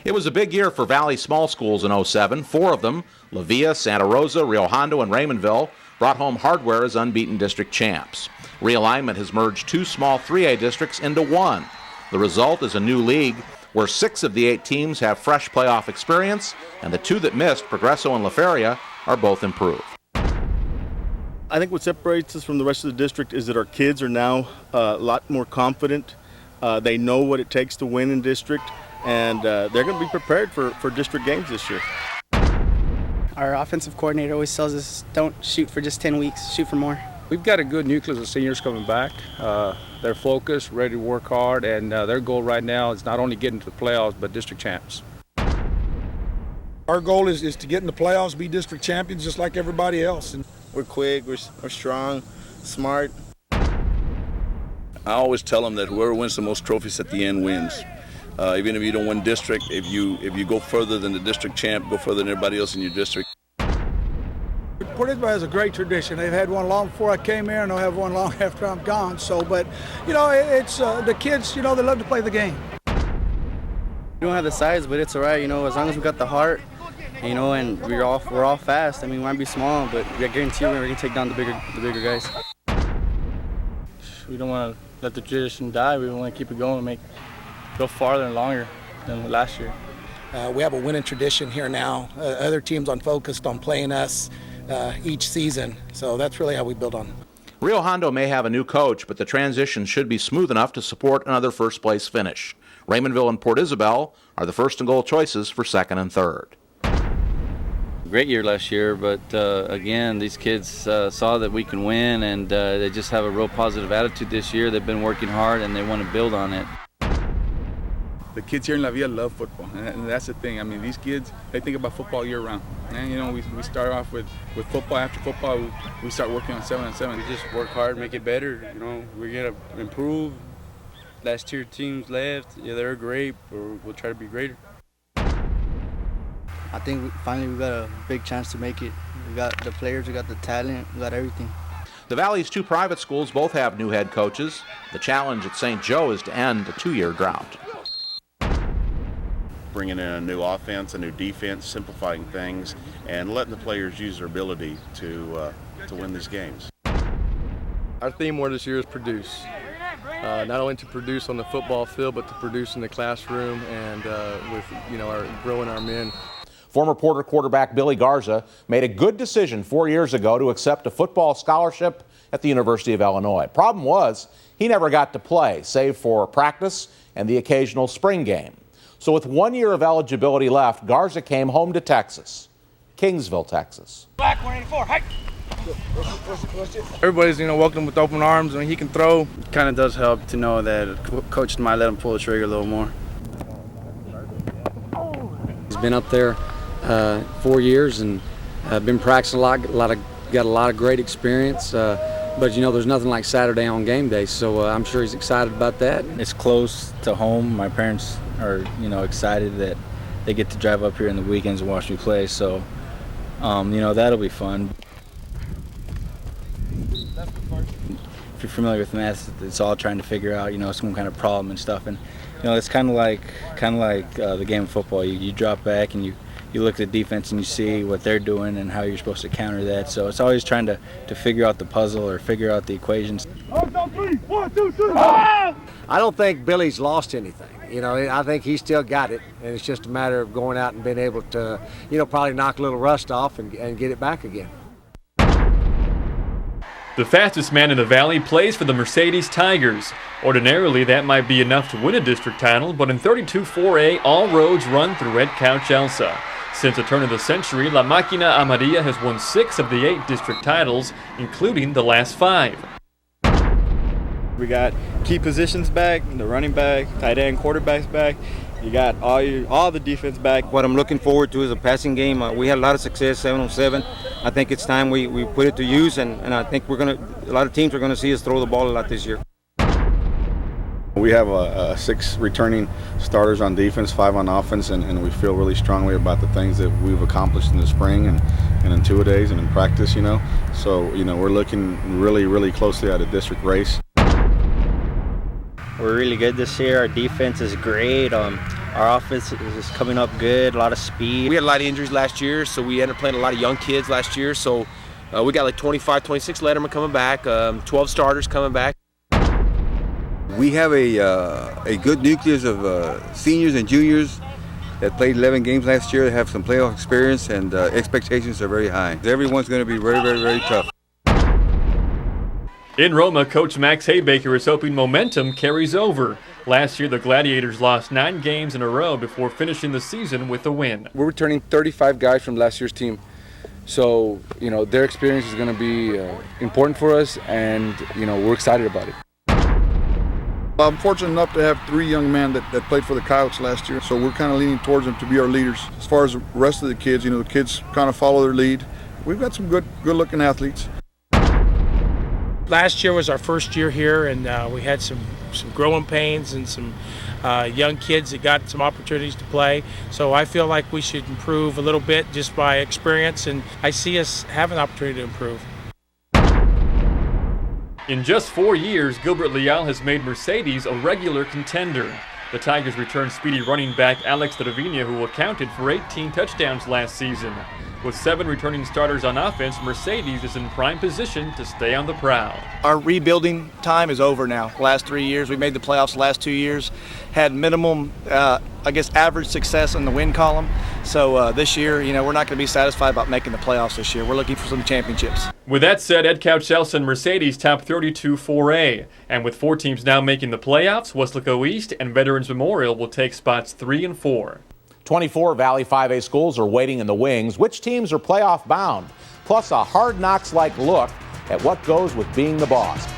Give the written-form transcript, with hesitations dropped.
It was a big year for Valley small schools in '07. 4 of them, La Villa, Santa Rosa, Rio Hondo, and Raymondville, brought home hardware as unbeaten district champs. Realignment has merged 2 small 3A districts into one. The result is a new league where 6 of the 8 teams have fresh playoff experience, and the 2 that missed, Progreso and La Feria, are both improved. I think what separates us from the rest of the district is that our kids are now a lot more confident. They know what it takes to win in district, and they're going to be prepared for district games this year. Our offensive coordinator always tells us, don't shoot for just 10 weeks, shoot for more. We've got a good nucleus of seniors coming back. They're focused, ready to work hard, and their goal right now is not only getting to the playoffs, but district champs. Our goal is to get in the playoffs, be district champions just like everybody else. And we're quick, we're strong, smart. I always tell them that whoever wins the most trophies at the end wins. Even if you don't win district, if you go further than the district champ, go further than everybody else in your district. Portishead has a great tradition. They've had one long before I came here, and they'll have one long after I'm gone. So, but you know, it's the kids. You know, they love to play the game. We don't have the size, but it's all right. You know, as long as we got the heart, you know, and we're all fast. I mean, we might be small, but I guarantee we're gonna take down the bigger guys. We don't want to let the tradition die. We want to keep it going and go farther and longer than last year. We have a winning tradition here now. Other teams are focused on playing us each season, so that's really how we build on. Rio Hondo may have a new coach, but the transition should be smooth enough to support another first-place finish. Raymondville and Port Isabel are the first and goal choices for second and third. Great year last year, but again, these kids saw that we can win, and they just have a real positive attitude this year. They've been working hard, and they want to build on it. The kids here in La Villa love football, and that's the thing. I mean, these kids, they think about football year-round. And, you know, we start off with football. After football, we start working on 7-on-7. We just work hard, make it better. You know, we're going to improve. Last 2 teams left. Yeah, they're great, but we'll try to be greater. I think finally we got a big chance to make it. We got the players, we got the talent, we got everything. The Valley's 2 private schools both have new head coaches. The challenge at St. Joe is to end a 2-year drought. Bringing in a new offense, a new defense, simplifying things, and letting the players use their ability to win these games. Our theme word this year is produce. Not only to produce on the football field, but to produce in the classroom and with, you know, growing our men. Former Porter quarterback Billy Garza made a good decision 4 years ago to accept a football scholarship at the University of Illinois. Problem was, he never got to play, save for practice and the occasional spring game. So with 1 year of eligibility left, Garza came home to Texas, Kingsville, Texas. Black 184, hike! Everybody's, you know, welcome with open arms. I mean, he can throw. It kind of does help to know that coach might let him pull the trigger a little more. He's been up there 4 years and been practicing a lot, got a lot of great experience. But you know, there's nothing like Saturday on game day, so I'm sure he's excited about that. It's close to home. My parents are, you know, excited that they get to drive up here in the weekends and watch me play. So, you know, that'll be fun. If you're familiar with math, it's all trying to figure out, you know, some kind of problem and stuff. And you know, it's kind of like the game of football. You drop back and you look at the defense and you see what they're doing and how you're supposed to counter that. So it's always trying to figure out the puzzle or figure out the equations. 1, 2, 3. I don't think Billy's lost anything. You know, I think he's still got it, and it's just a matter of going out and being able to, you know, probably knock a little rust off and get it back again. The fastest man in the Valley plays for the Mercedes Tigers. Ordinarily, that might be enough to win a district title, but in 32-4A, all roads run through Ed Couch Elsa. Since the turn of the century, La Máquina Amarilla has won 6 of the 8 district titles, including the last 5. We got key positions back, the running back, tight end, quarterbacks back. You got all the defense back. What I'm looking forward to is a passing game. We had a lot of success 7-on-7. I think it's time we put it to use, and I think a lot of teams are going to see us throw the ball a lot this year. We have 6 returning starters on defense, 5 on offense, and we feel really strongly about the things that we've accomplished in the spring and in 2-a-days and in practice, you know. So, you know, we're looking really, really closely at a district race. We're really good this year. Our defense is great. Our offense is coming up good, a lot of speed. We had a lot of injuries last year, so we ended up playing a lot of young kids last year. So we got like 25, 26 lettermen coming back, 12 starters coming back. We have a good nucleus of seniors and juniors that played 11 games last year, that have some playoff experience, and expectations are very high. Everyone's going to be very, very, very tough. In Roma, Coach Max Haybaker is hoping momentum carries over. Last year, the Gladiators lost 9 games in a row before finishing the season with a win. We're returning 35 guys from last year's team. So, their experience is going to be important for us, and, we're excited about it. I'm fortunate enough to have 3 young men that played for the Coyotes last year, so we're kind of leaning towards them to be our leaders. As far as the rest of the kids, the kids kind of follow their lead. We've got some good-looking athletes. Last year was our first year here, and we had some growing pains and some young kids that got some opportunities to play. So I feel like we should improve a little bit just by experience, and I see us have an opportunity to improve. In just 4 years, Gilbert Leal has made Mercedes a regular contender. The Tigers returned speedy running back Alex Trevina, who accounted for 18 touchdowns last season. With 7 returning starters on offense, Mercedes is in prime position to stay on the prowl. Our rebuilding time is over now. Last 3 years, we made the playoffs the last 2 years, had minimum, average success in the win column. So this year, we're not going to be satisfied about making the playoffs this year. We're looking for some championships. With that said, Ed Couch-Elsa and Mercedes top 32 4A. And with 4 teams now making the playoffs, Weslaco East and Veterans Memorial will take spots 3 and 4. 24 Valley 5A schools are waiting in the wings. Which teams are playoff bound? Plus a hard knocks-like look at what goes with being the boss.